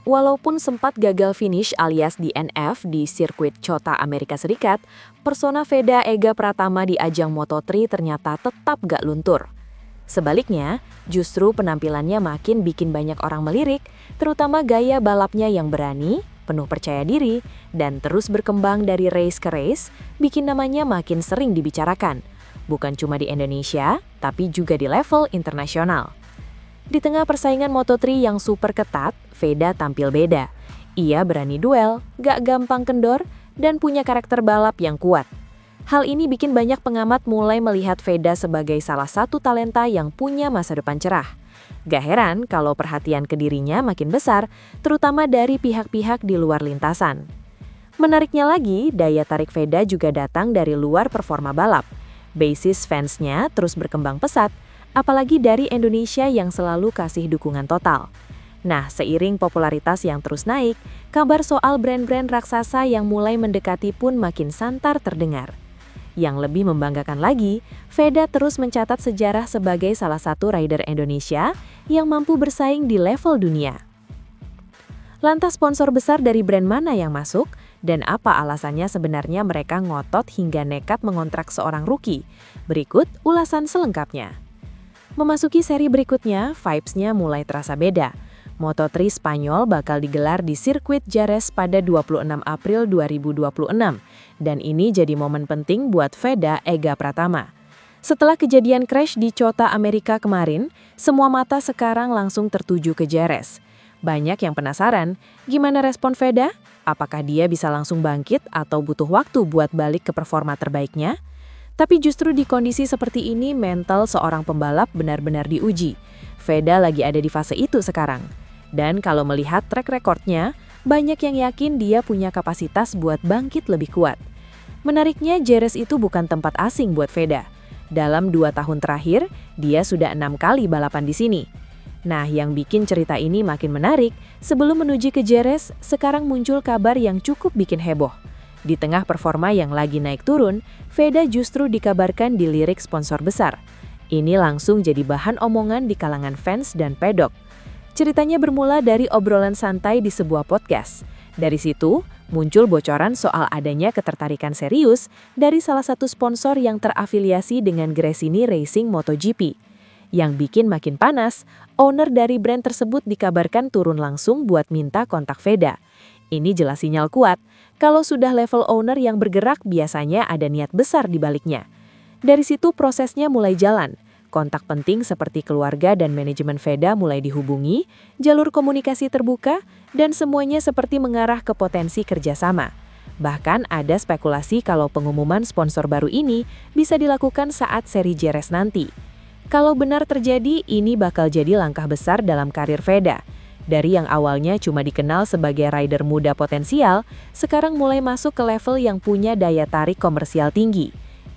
Walaupun sempat gagal finish alias DNF di sirkuit COTA Amerika Serikat, persona Veda Ega Pratama di ajang Moto3 ternyata tetap gak luntur. Sebaliknya, justru penampilannya makin bikin banyak orang melirik, terutama gaya balapnya yang berani, penuh percaya diri, dan terus berkembang dari race ke race, bikin namanya makin sering dibicarakan. Bukan cuma di Indonesia, tapi juga di level internasional. Di tengah persaingan Moto3 yang super ketat, Veda tampil beda. Ia berani duel, gak gampang kendor, dan punya karakter balap yang kuat. Hal ini bikin banyak pengamat mulai melihat Veda sebagai salah satu talenta yang punya masa depan cerah. Gak heran kalau perhatian ke dirinya makin besar, terutama dari pihak-pihak di luar lintasan. Menariknya lagi, daya tarik Veda juga datang dari luar performa balap. Basis fansnya terus berkembang pesat, apalagi dari Indonesia yang selalu kasih dukungan total. Nah, seiring popularitas yang terus naik, kabar soal brand-brand raksasa yang mulai mendekati pun makin santar terdengar. Yang lebih membanggakan lagi, Veda terus mencatat sejarah sebagai salah satu rider Indonesia yang mampu bersaing di level dunia. Lantas sponsor besar dari brand mana yang masuk? Dan apa alasannya sebenarnya mereka ngotot hingga nekat mengontrak seorang rookie? Berikut ulasan selengkapnya. Memasuki seri berikutnya, vibes-nya mulai terasa beda. Moto3 Spanyol bakal digelar di sirkuit Jerez pada 26 April 2026, dan ini jadi momen penting buat Veda Ega Pratama. Setelah kejadian crash di COTA Amerika kemarin, semua mata sekarang langsung tertuju ke Jerez. Banyak yang penasaran, gimana respon Veda? Apakah dia bisa langsung bangkit atau butuh waktu buat balik ke performa terbaiknya? Tapi justru di kondisi seperti ini, mental seorang pembalap benar-benar diuji. Veda lagi ada di fase itu sekarang. Dan kalau melihat track recordnya, banyak yang yakin dia punya kapasitas buat bangkit lebih kuat. Menariknya, Jerez itu bukan tempat asing buat Veda. Dalam 2 tahun terakhir, dia sudah 6 kali balapan di sini. Nah, yang bikin cerita ini makin menarik, sebelum menuju ke Jerez, sekarang muncul kabar yang cukup bikin heboh. Di tengah performa yang lagi naik turun, Veda justru dikabarkan dilirik sponsor besar. Ini langsung jadi bahan omongan di kalangan fans dan pedok. Ceritanya bermula dari obrolan santai di sebuah podcast. Dari situ, muncul bocoran soal adanya ketertarikan serius dari salah satu sponsor yang terafiliasi dengan Gresini Racing MotoGP. Yang bikin makin panas, owner dari brand tersebut dikabarkan turun langsung buat minta kontak Veda. Ini jelas sinyal kuat, kalau sudah level owner yang bergerak biasanya ada niat besar di baliknya. Dari situ prosesnya mulai jalan. Kontak penting seperti keluarga dan manajemen Veda mulai dihubungi, jalur komunikasi terbuka, dan semuanya seperti mengarah ke potensi kerjasama. Bahkan ada spekulasi kalau pengumuman sponsor baru ini bisa dilakukan saat seri Jerez nanti. Kalau benar terjadi, ini bakal jadi langkah besar dalam karir Veda. Dari yang awalnya cuma dikenal sebagai rider muda potensial, sekarang mulai masuk ke level yang punya daya tarik komersial tinggi.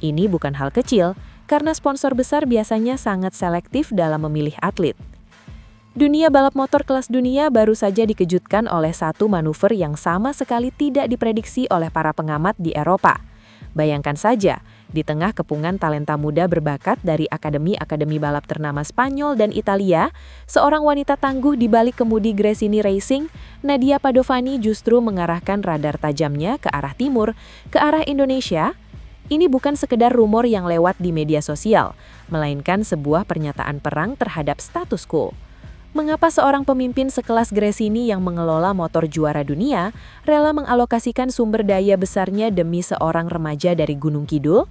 Ini bukan hal kecil, karena sponsor besar biasanya sangat selektif dalam memilih atlet. Dunia balap motor kelas dunia baru saja dikejutkan oleh satu manuver yang sama sekali tidak diprediksi oleh para pengamat di Eropa. Bayangkan saja, di tengah kepungan talenta muda berbakat dari akademi-akademi balap ternama Spanyol dan Italia, seorang wanita tangguh di balik kemudi Gresini Racing, Nadia Padovani justru mengarahkan radar tajamnya ke arah timur, ke arah Indonesia. Ini bukan sekedar rumor yang lewat di media sosial, melainkan sebuah pernyataan perang terhadap status quo. Mengapa seorang pemimpin sekelas Gresini yang mengelola motor juara dunia rela mengalokasikan sumber daya besarnya demi seorang remaja dari Gunung Kidul?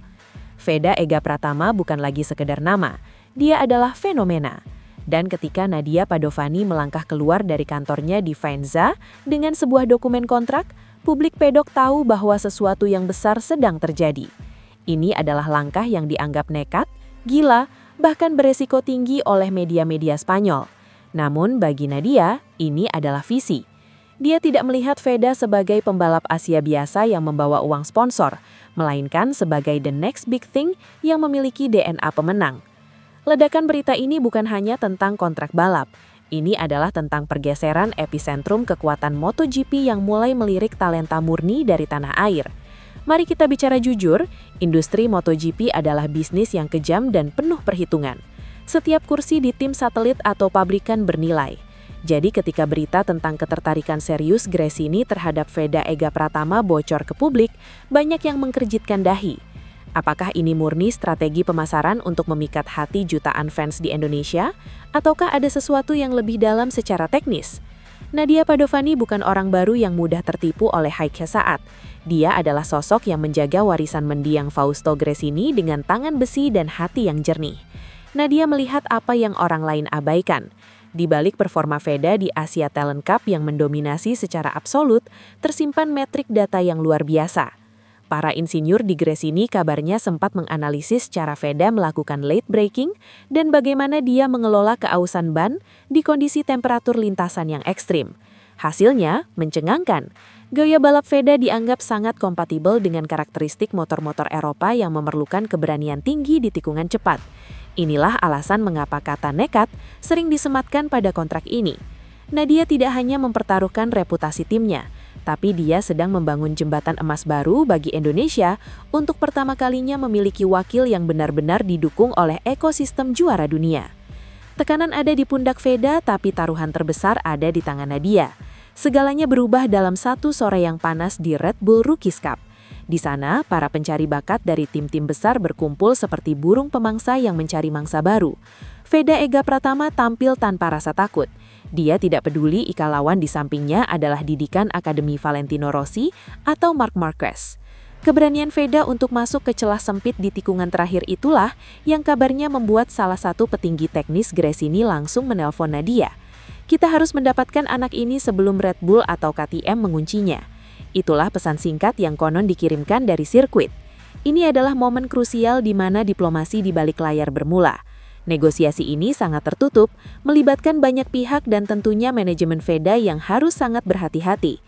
Veda Ega Pratama bukan lagi sekedar nama, dia adalah fenomena. Dan ketika Nadia Padovani melangkah keluar dari kantornya di Faenza dengan sebuah dokumen kontrak, publik pedok tahu bahwa sesuatu yang besar sedang terjadi. Ini adalah langkah yang dianggap nekat, gila, bahkan beresiko tinggi oleh media-media Spanyol. Namun bagi Nadia, ini adalah visi. Dia tidak melihat Veda sebagai pembalap Asia biasa yang membawa uang sponsor, melainkan sebagai the next big thing yang memiliki DNA pemenang. Ledakan berita ini bukan hanya tentang kontrak balap. Ini adalah tentang pergeseran epicentrum kekuatan MotoGP yang mulai melirik talenta murni dari tanah air. Mari kita bicara jujur, industri MotoGP adalah bisnis yang kejam dan penuh perhitungan. Setiap kursi di tim satelit atau pabrikan bernilai. Jadi ketika berita tentang ketertarikan serius Gresini terhadap Veda Ega Pratama bocor ke publik, banyak yang mengkerjitkan dahi. Apakah ini murni strategi pemasaran untuk memikat hati jutaan fans di Indonesia? Ataukah ada sesuatu yang lebih dalam secara teknis? Nadia Padovani bukan orang baru yang mudah tertipu oleh hype sesaat. Dia adalah sosok yang menjaga warisan mendiang Fausto Gresini dengan tangan besi dan hati yang jernih. Nadia melihat apa yang orang lain abaikan. Di balik performa Veda di Asia Talent Cup yang mendominasi secara absolut, tersimpan metrik data yang luar biasa. Para insinyur di Gresini kabarnya sempat menganalisis cara Veda melakukan late braking dan bagaimana dia mengelola keausan ban di kondisi temperatur lintasan yang ekstrim. Hasilnya mencengangkan. Gaya balap Veda dianggap sangat kompatibel dengan karakteristik motor-motor Eropa yang memerlukan keberanian tinggi di tikungan cepat. Inilah alasan mengapa kata nekat sering disematkan pada kontrak ini. Nadia tidak hanya mempertaruhkan reputasi timnya, tapi dia sedang membangun jembatan emas baru bagi Indonesia untuk pertama kalinya memiliki wakil yang benar-benar didukung oleh ekosistem juara dunia. Tekanan ada di pundak Veda, tapi taruhan terbesar ada di tangan Nadia. Segalanya berubah dalam satu sore yang panas di Red Bull Rookies Cup. Di sana, para pencari bakat dari tim-tim besar berkumpul seperti burung pemangsa yang mencari mangsa baru. Veda Ega Pratama tampil tanpa rasa takut. Dia tidak peduli jika lawan di sampingnya adalah didikan Akademi Valentino Rossi atau Marc Marquez. Keberanian Veda untuk masuk ke celah sempit di tikungan terakhir itulah yang kabarnya membuat salah satu petinggi teknis Gresini langsung menelpon Nadia. Kita harus mendapatkan anak ini sebelum Red Bull atau KTM menguncinya. Itulah pesan singkat yang konon dikirimkan dari sirkuit. Ini adalah momen krusial di mana diplomasi di balik layar bermula. Negosiasi ini sangat tertutup, melibatkan banyak pihak dan tentunya manajemen Veda yang harus sangat berhati-hati.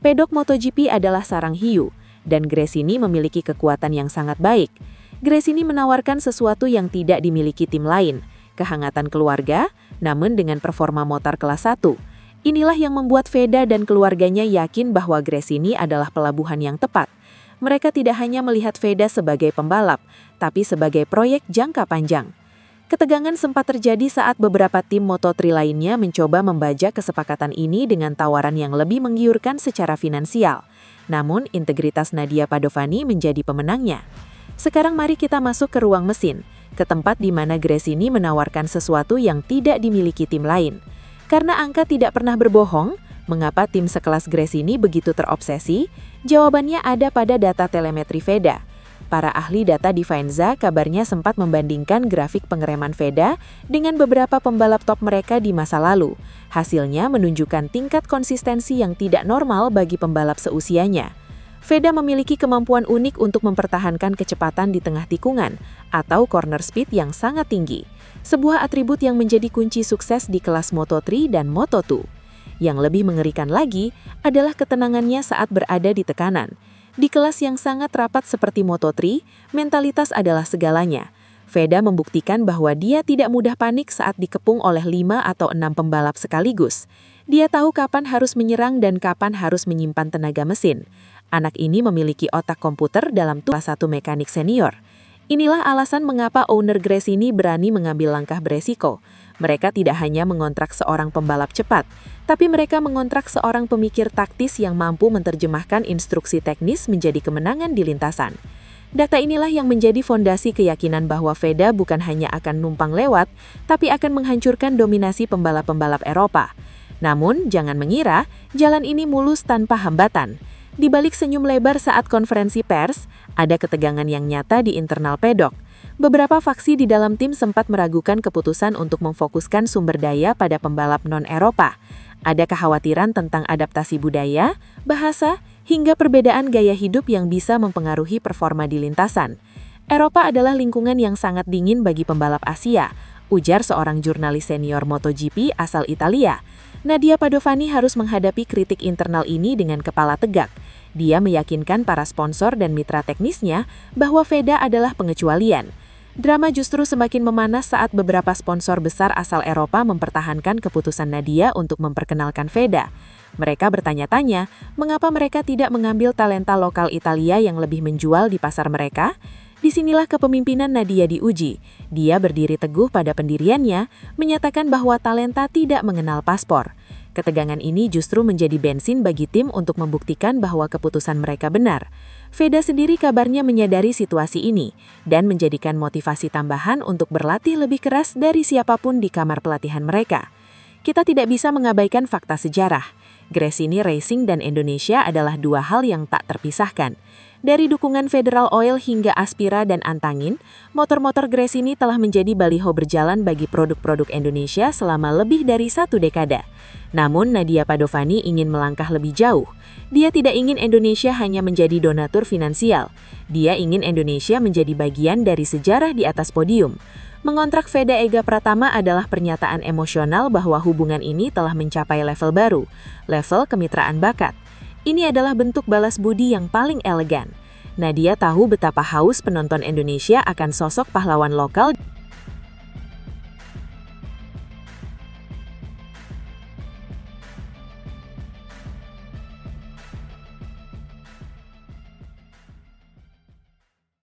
Pedok MotoGP adalah sarang hiu, dan Gresini memiliki kekuatan yang sangat baik. Gresini menawarkan sesuatu yang tidak dimiliki tim lain, kehangatan keluarga, namun dengan performa motor kelas 1. Inilah yang membuat Veda dan keluarganya yakin bahwa Gresini adalah pelabuhan yang tepat. Mereka tidak hanya melihat Veda sebagai pembalap, tapi sebagai proyek jangka panjang. Ketegangan sempat terjadi saat beberapa tim Moto3 lainnya mencoba membajak kesepakatan ini dengan tawaran yang lebih menggiurkan secara finansial. Namun, integritas Nadia Padovani menjadi pemenangnya. Sekarang mari kita masuk ke ruang mesin, ke tempat di mana Gresini menawarkan sesuatu yang tidak dimiliki tim lain. Karena angka tidak pernah berbohong, mengapa tim sekelas Gresini begitu terobsesi? Jawabannya ada pada data telemetri Veda. Para ahli data di Faenza kabarnya sempat membandingkan grafik pengereman Veda dengan beberapa pembalap top mereka di masa lalu. Hasilnya menunjukkan tingkat konsistensi yang tidak normal bagi pembalap seusianya. Veda memiliki kemampuan unik untuk mempertahankan kecepatan di tengah tikungan atau corner speed yang sangat tinggi. Sebuah atribut yang menjadi kunci sukses di kelas Moto3 dan Moto2. Yang lebih mengerikan lagi adalah ketenangannya saat berada di tekanan. Di kelas yang sangat rapat seperti Moto3, mentalitas adalah segalanya. Veda membuktikan bahwa dia tidak mudah panik saat dikepung oleh 5 atau 6 pembalap sekaligus. Dia tahu kapan harus menyerang dan kapan harus menyimpan tenaga mesin. Anak ini memiliki otak komputer dalam salah satu mekanik senior. Inilah alasan mengapa owner Gresini berani mengambil langkah beresiko. Mereka tidak hanya mengontrak seorang pembalap cepat, tapi mereka mengontrak seorang pemikir taktis yang mampu menerjemahkan instruksi teknis menjadi kemenangan di lintasan. Data inilah yang menjadi fondasi keyakinan bahwa Veda bukan hanya akan numpang lewat, tapi akan menghancurkan dominasi pembalap-pembalap Eropa. Namun, jangan mengira jalan ini mulus tanpa hambatan. Di balik senyum lebar saat konferensi pers, ada ketegangan yang nyata di internal pedok. Beberapa faksi di dalam tim sempat meragukan keputusan untuk memfokuskan sumber daya pada pembalap non-Eropa. Ada kekhawatiran tentang adaptasi budaya, bahasa, hingga perbedaan gaya hidup yang bisa mempengaruhi performa di lintasan. Eropa adalah lingkungan yang sangat dingin bagi pembalap Asia, ujar seorang jurnalis senior MotoGP asal Italia. Nadia Padovani harus menghadapi kritik internal ini dengan kepala tegak. Dia meyakinkan para sponsor dan mitra teknisnya bahwa Veda adalah pengecualian. Drama justru semakin memanas saat beberapa sponsor besar asal Eropa mempertahankan keputusan Nadia untuk memperkenalkan Veda. Mereka bertanya-tanya, mengapa mereka tidak mengambil talenta lokal Italia yang lebih menjual di pasar mereka? Disinilah kepemimpinan Nadia diuji. Dia berdiri teguh pada pendiriannya, menyatakan bahwa talenta tidak mengenal paspor. Ketegangan ini justru menjadi bensin bagi tim untuk membuktikan bahwa keputusan mereka benar. Veda sendiri kabarnya menyadari situasi ini dan menjadikan motivasi tambahan untuk berlatih lebih keras dari siapapun di kamar pelatihan mereka. Kita tidak bisa mengabaikan fakta sejarah. Gresini Racing dan Indonesia adalah dua hal yang tak terpisahkan. Dari dukungan Federal Oil hingga Aspira dan Antangin, motor-motor Gresini telah menjadi baliho berjalan bagi produk-produk Indonesia selama lebih dari 1 dekade. Namun Nadia Padovani ingin melangkah lebih jauh. Dia tidak ingin Indonesia hanya menjadi donatur finansial. Dia ingin Indonesia menjadi bagian dari sejarah di atas podium. Mengontrak Veda Ega Pratama adalah pernyataan emosional bahwa hubungan ini telah mencapai level baru, level kemitraan bakat. Ini adalah bentuk balas budi yang paling elegan. Nadia tahu betapa haus penonton Indonesia akan sosok pahlawan lokal.